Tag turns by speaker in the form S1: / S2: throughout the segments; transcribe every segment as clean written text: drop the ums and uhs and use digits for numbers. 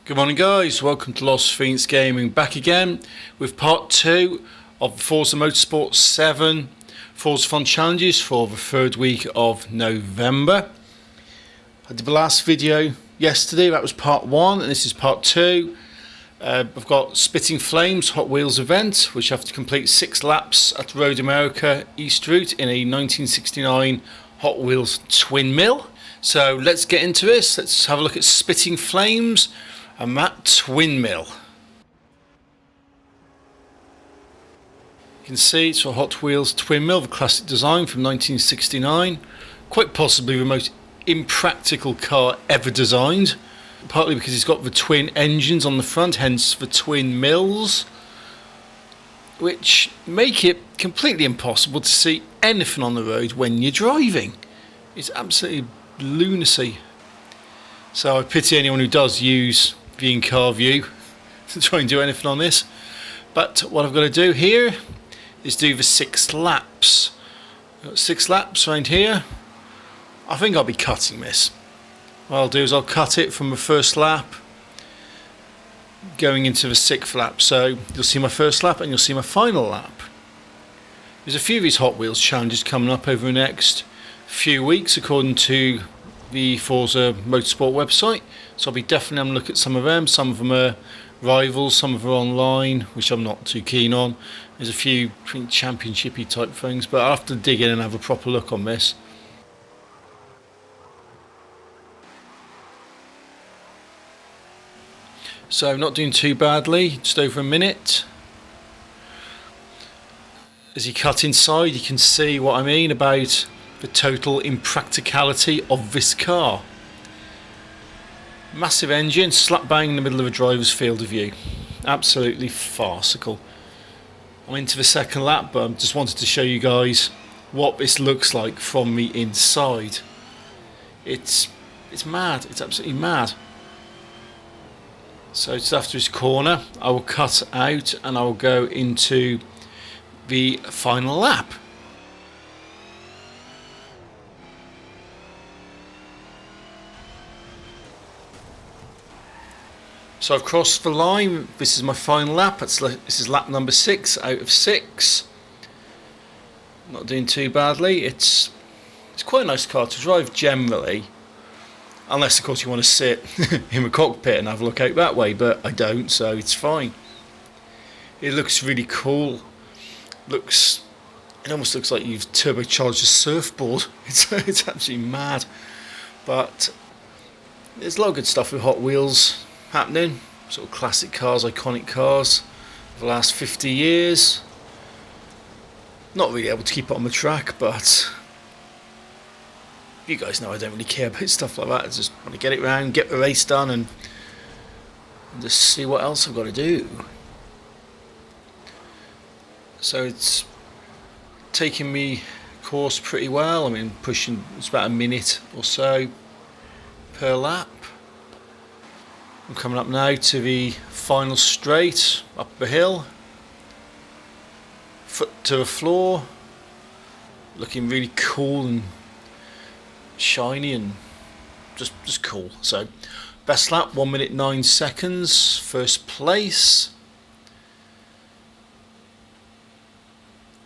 S1: Good morning guys, welcome to Lost Phoenix Gaming, back again with part 2 of Forza Motorsport 7 Forzathon challenges for the third week of November. I did the last video yesterday, that was part 1 and this is part 2. I've got Spitting Flames Hot Wheels event, which I have to complete 6 laps at Road America East Route in a 1969 Hot Wheels twin mill. So let's get into this, let's have a look at Spitting Flames and that twin mill. You can see it's a Hot Wheels twin mill, the classic design from 1969. Quite possibly the most impractical car ever designed. Partly because it's got the twin engines on the front, hence the twin mills, which make it completely impossible to see anything on the road when you're driving. It's absolutely lunacy. So I pity anyone who does use the in-car view to try and do anything on this. But what I've got to do here is do the 6 laps. I've got 6 laps around here. I think I'll be cutting this. What I'll do is I'll cut it from the first lap going into the 6th lap. So you'll see my first lap and you'll see my final lap. There's a few of these Hot Wheels challenges coming up over the next few weeks according to the Forza Motorsport website, so I'll be definitely having a look at some of them. Some of them are rivals, some of them are online, which I'm not too keen on. There's a few championshipy type things, but I'll have to dig in and have a proper look on this. So not doing too badly, just over a minute. As you cut inside you can see what I mean about the total impracticality of this car. Massive engine slap bang in the middle of a driver's field of view. Absolutely farcical. I'm into the 2nd lap, but I just wanted to show you guys what this looks like from the inside. It's mad, it's absolutely mad. So just after this corner I will cut out and I will go into the final lap. So I've crossed the line, this is my final lap, this is lap number 6 out of 6. Not doing too badly, it's quite a nice car to drive generally. Unless of course you want to sit in the cockpit and have a look out that way, but I don't, so it's fine. It looks really cool. It almost looks like you've turbocharged a surfboard. It's absolutely mad. But there's a lot of good stuff with Hot Wheels happening. Sort of classic cars, iconic cars of the last 50 years. Not really able to keep it on the track, but you guys know I don't really care about stuff like that. I just want to get it round, get the race done and just see what else I've got to do. So it's taking me course pretty well. I mean, it's about a minute or so per lap. I'm coming up now to the final straight up the hill, foot to the floor, looking really cool and shiny and just cool. So best lap 1 minute 9 seconds, first place.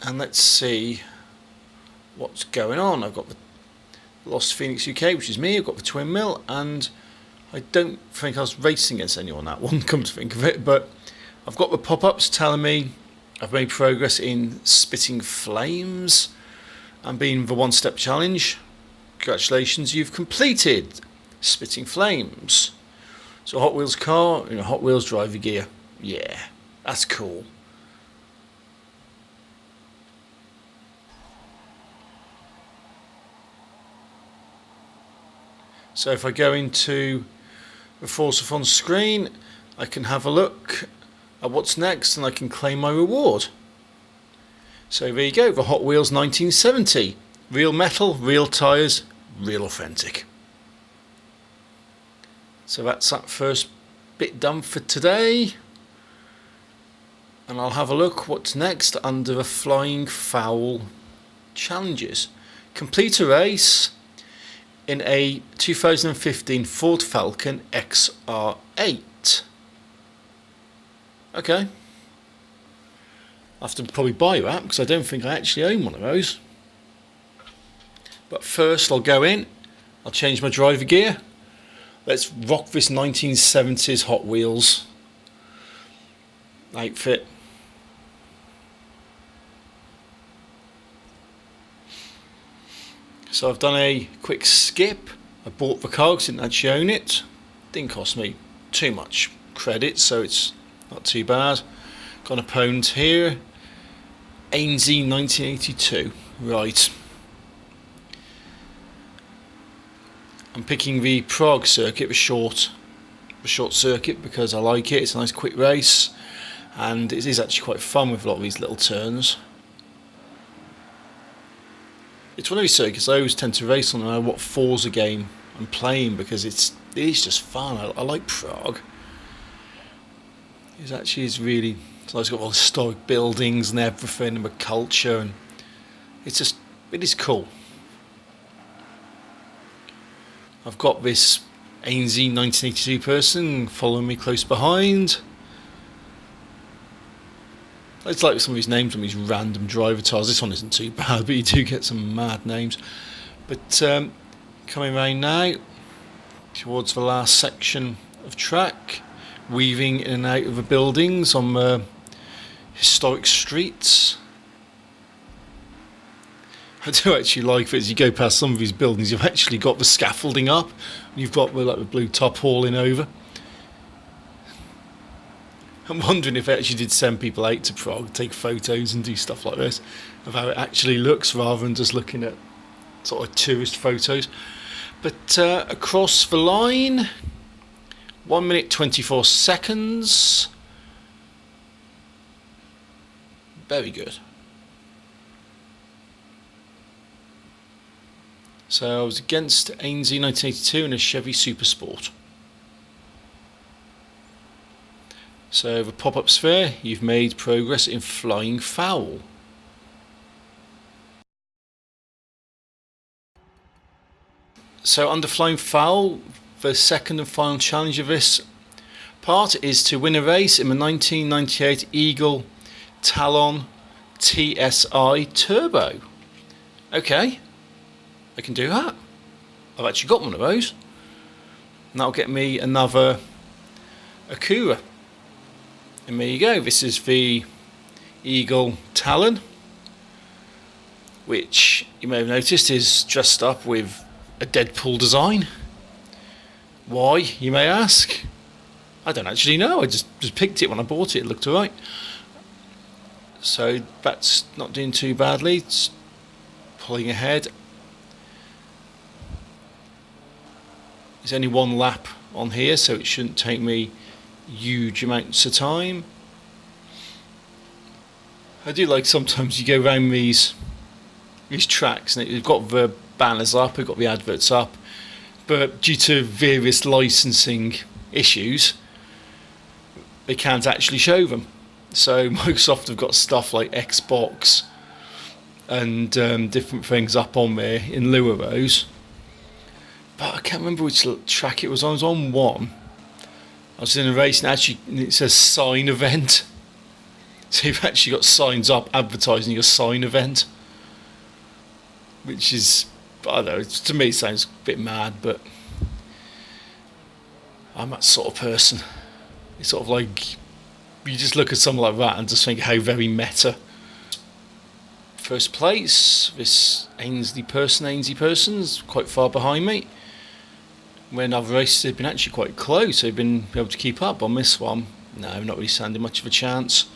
S1: And let's see what's going on. I've got the Lost Phoenix UK, which is me. I've got the twin mill, and I don't think I was racing against anyone that one, come to think of it, but I've got the pop-ups telling me I've made progress in Spitting Flames and being the one-step challenge. Congratulations, you've completed Spitting Flames. So Hot Wheels car in a Hot Wheels driver gear. Yeah, that's cool. So if I go into the Forzathon screen, I can have a look at what's next and I can claim my reward. So there you go, the Hot Wheels 1970. Real metal, real tyres, real authentic. So that's that first bit done for today. And I'll have a look what's next under the Flying Fowl challenges. Complete a race in a 2015 Ford Falcon XR8. Okay. I have to probably buy that because I don't think I actually own one of those. But first I'll go in, I'll change my driver gear. Let's rock this 1970s Hot Wheels outfit. So I've done a quick skip. I bought the car because I didn't actually own it. Didn't cost me too much credit, so it's not too bad. Got an opponent here. ANZ 1982. Right. I'm picking the Prague circuit, the short circuit, because I like it. It's a nice quick race, and it is actually quite fun with a lot of these little turns. It's one of these circuits I always tend to race on no matter what Forza game I'm playing, because it is just fun. I like Prague. It actually is really. It's got all historic buildings and everything, and the culture, and it is cool. I've got this ANZ 1982 person following me close behind. It's like some of these names on these random driver tires. This one isn't too bad, but you do get some mad names. But coming around now towards the last section of track, weaving in and out of the buildings on the historic streets. I do actually like it as you go past some of these buildings. You've actually got the scaffolding up, and you've got the blue top hauling over. I'm wondering if they actually did send people out to Prague, take photos and do stuff like this, of how it actually looks, rather than just looking at sort of tourist photos. But across the line, 1 minute 24 seconds. Very good. So I was against ANZ 1982 in a Chevy Super Sport. So the pop-up sphere, you've made progress in flying foul. So under flying foul, the second and final challenge of this part is to win a race in the 1998 Eagle Talon TSI Turbo. Okay, I can do that. I've actually got one of those. And that'll get me another Acura. And there you go, this is the Eagle Talon, which you may have noticed is dressed up with a Deadpool design. Why, you may ask? I don't actually know, I just picked it when I bought it, it looked alright. So that's not doing too badly, it's pulling ahead. There's only one lap on here, so it shouldn't take me huge amounts of time. I do like sometimes you go around these tracks and they've got the banners up, they've got the adverts up, but due to various licensing issues they can't actually show them. So Microsoft have got stuff like Xbox and different things up on there in lieu of those. But I can't remember which track it was on. I was on one. I was in a race and actually it says sign event. So you've actually got signs up advertising your sign event. Which is, I don't know, to me it sounds a bit mad, but I'm that sort of person. It's sort of like, you just look at something like that and just think how very meta. First place, this Ainsley person's quite far behind me. When other races have been actually quite close, they've been able to keep up. On this one, no, not really standing much of a chance.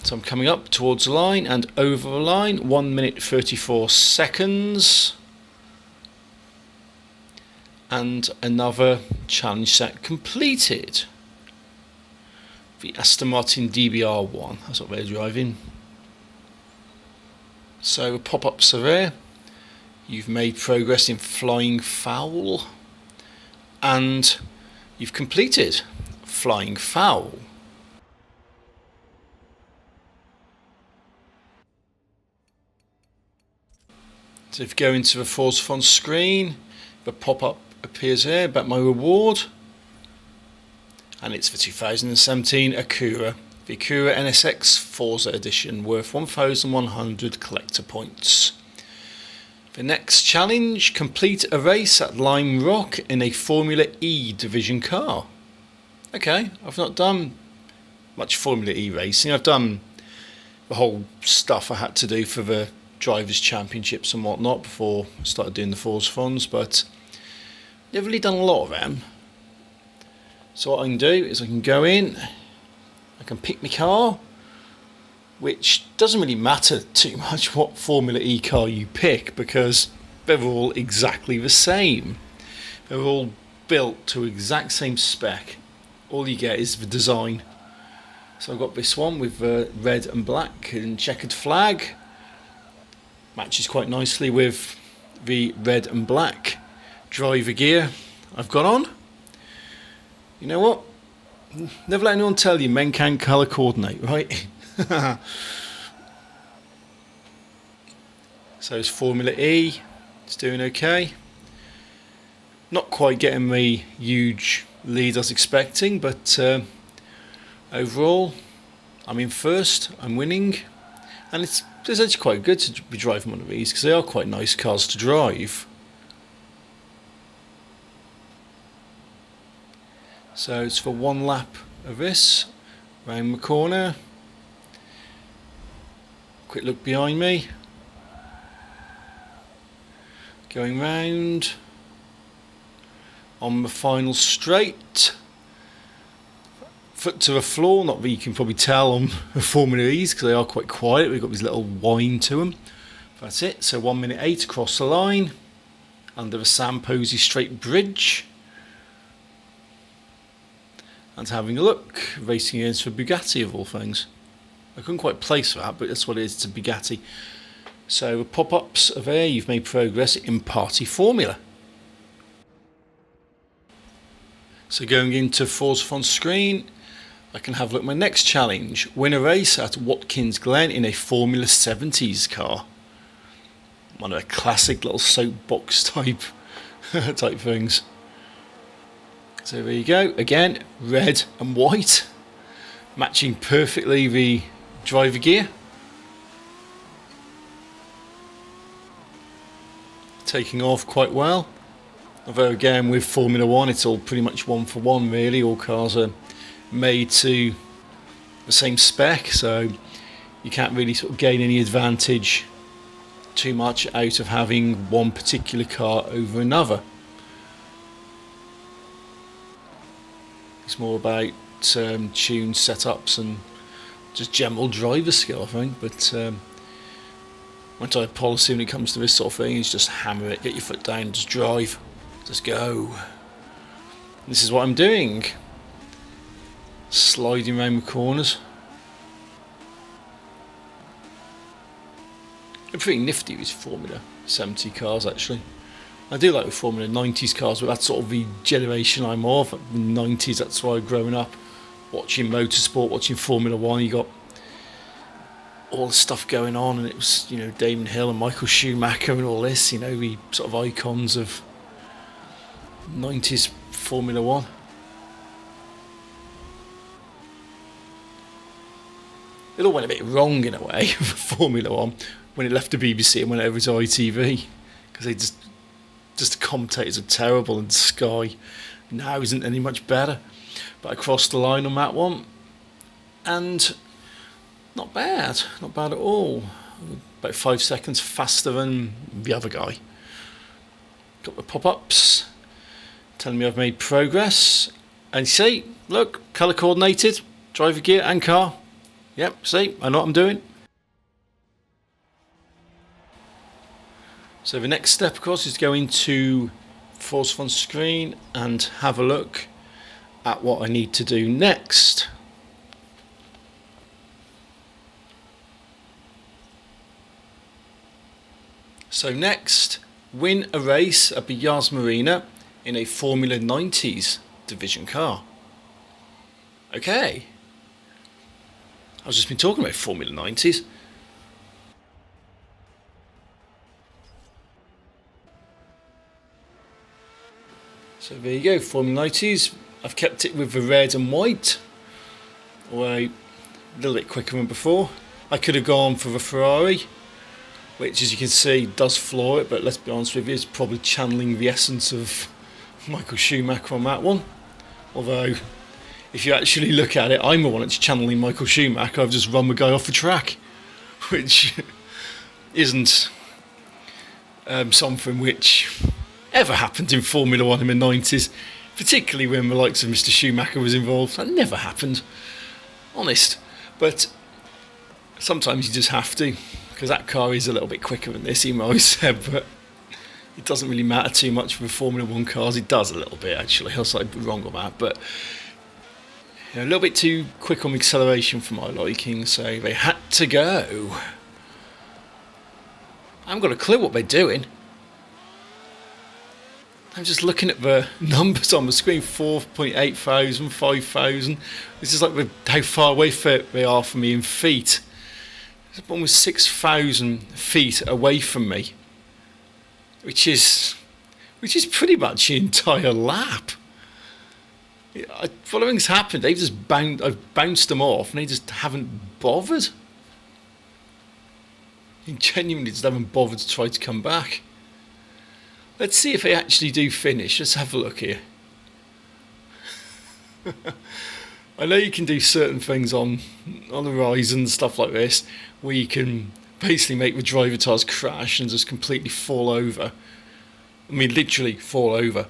S1: So I'm coming up towards the line and over the line, 1 minute 34 seconds. And another challenge set completed. The Aston Martin DBR1, that's what they're driving. So pop-ups are there. You've made progress in flying foul. And you've completed flying foul. So if you go into the Forzathon screen, the pop-up appears here about my reward. and it's the 2017 Acura, the Acura NSX Forza Edition, worth 1,100 collector points. The next challenge, complete a race at Lime Rock in a Formula E division car. Okay, I've not done much Formula E racing. I've done the whole stuff I had to do for the Drivers' Championships and whatnot before I started doing the Forzathons, but never really done a lot of them. So what I can do is I can go in, I can pick my car, which doesn't really matter too much what Formula E car you pick because they're all exactly the same. They're all built to exact same spec. All you get is the design. So I've got this one with red and black and checkered flag. Matches quite nicely with the red and black driver gear I've got on. You know what? Never let anyone tell you men can colour coordinate, right? So it's Formula E, it's doing okay. Not quite getting the huge lead I was expecting, but overall I'm in first, I'm winning, and it's actually quite good to be driving one of these because they are quite nice cars to drive. So it's for one lap of this, round the corner. Quick look behind me. Going round. On the final straight. Foot to the floor, not that you can probably tell on the Formula E's because they are quite quiet. We've got this little whine to them. That's it. So 1 minute 8 across the line. Under the Sam Posey Straight Bridge. And having a look, racing against the Bugatti of all things. I couldn't quite place that, but that's what it is, it's a Bugatti. So the pop-ups are there, you've made progress in party formula. So going into Forzathon screen, I can have a look at my next challenge. Win a race at Watkins Glen in a Formula 70s car. One of the classic little soapbox type things. So there you go, again, red and white, matching perfectly the driver gear. Taking off quite well. Although again, with Formula 1, it's all pretty much one for one really. All cars are made to the same spec, so you can't really sort of gain any advantage too much out of having one particular car over another. It's more about tune setups and just general driver skill, I think. But my type policy when it comes to this sort of thing is just hammer it, get your foot down, just drive, just go. This is what I'm doing. Sliding around the corners. I'm pretty nifty with Formula 70 cars actually. I do like the Formula 90s cars, but that's sort of the generation I'm of. The 90s, that's why I've grown up watching motorsport, watching Formula 1. You got all the stuff going on, and it was, you know, Damon Hill and Michael Schumacher and all this, you know, the sort of icons of 90s Formula 1. It all went a bit wrong in a way for Formula 1 when it left the BBC and went over to ITV, because they just the commentators are terrible, and Sky now isn't any much better. But I crossed the line on that one, and not bad at all. About 5 seconds faster than the other guy. Got the pop-ups telling me I've made progress, and see, look, colour coordinated, driver gear and car. Yep, see, I know what I'm doing. So the next step, of course, is to go into Forzathon screen and have a look at what I need to do next. So next, win a race at the Yas Marina in a Formula 90s division car. Okay. I've just been talking about Formula 90s. So there you go, Formula 90s, I've kept it with the red and white, although a little bit quicker than before. I could have gone for the Ferrari, which as you can see does floor it, but let's be honest with you, it's probably channeling the essence of Michael Schumacher on that one. Although, if you actually look at it, I'm the one that's channeling Michael Schumacher. I've just run the guy off the track, which isn't something which ever happened in Formula 1 in the 90s, particularly when the likes of Mr. Schumacher was involved. That never happened, honest. But sometimes you just have to, because that car is a little bit quicker than this, even though I said, but it doesn't really matter too much with Formula 1 cars. It does a little bit, actually. I was like wrong on that, but a little bit too quick on acceleration for my liking, so they had to go. I haven't got a clue what they're doing. I'm just looking at the numbers on the screen, 4.8 thousand, 5,000. This is like how far away they are from me in feet. There's almost 6,000 feet away from me, which is pretty much the entire lap. Following's happened. I've bounced them off, and they just haven't bothered. They genuinely just haven't bothered to try to come back. Let's see if they actually do finish. Let's have a look here. I know you can do certain things on the Horizon and stuff like this, where you can basically make the driver tires crash and just completely fall over. I mean, literally fall over.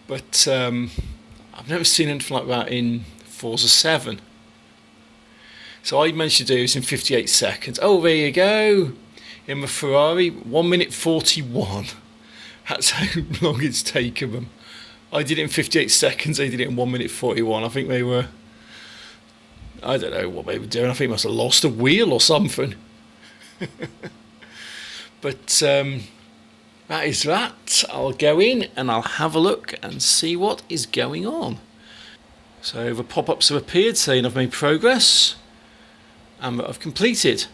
S1: But I've never seen anything like that in Forza 7. So I managed to do this in 58 seconds. Oh, there you go. In the Ferrari, 1 minute 41. That's how long it's taken them. I did it in 58 seconds, they did it in 1 minute 41. I think they were, I don't know what they were doing. I think they must have lost a wheel or something. But that is that. I'll go in and I'll have a look and see what is going on. So the pop-ups have appeared saying I've made progress and that I've completed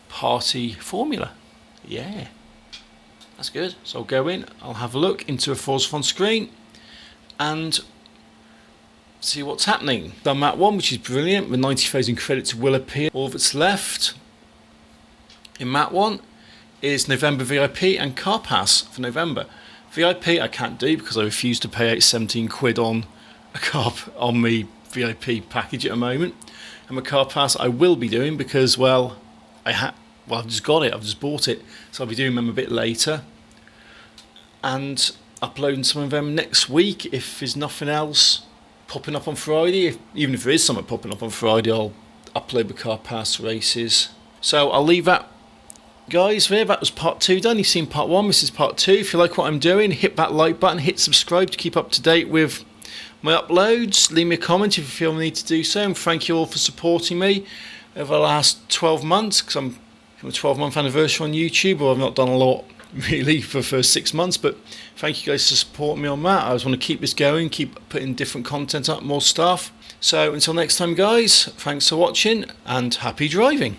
S1: party formula. Yeah. That's good. So I'll go in, I'll have a look into a Forzathon screen and see what's happening. Done that one, which is brilliant. The 90,000 credits will appear. All that's left in that one is November VIP and Car Pass for November. VIP I can't do because I refuse to pay out 17 quid on a car on the VIP package at the moment. And the Car Pass I will be doing because, well, I've just got it, I've just bought it, so I'll be doing them a bit later and uploading some of them next week if there's nothing else popping up on Friday. Even if there is something popping up on Friday, I'll upload the Car Pass races. So I'll leave that, guys, there. That was part 2 done. You've seen part 1, this is part 2. If you like what I'm doing, hit that like button, hit subscribe to keep up to date with my uploads. Leave me a comment if you feel the need to do so, and thank you all for supporting me over the last 12 months, because I'm a 12-month anniversary on YouTube, or I've not done a lot really for the first 6 months, but thank you guys for supporting me on that. I just want to keep this going, keep putting different content up, more stuff. So until next time, guys, thanks for watching and happy driving.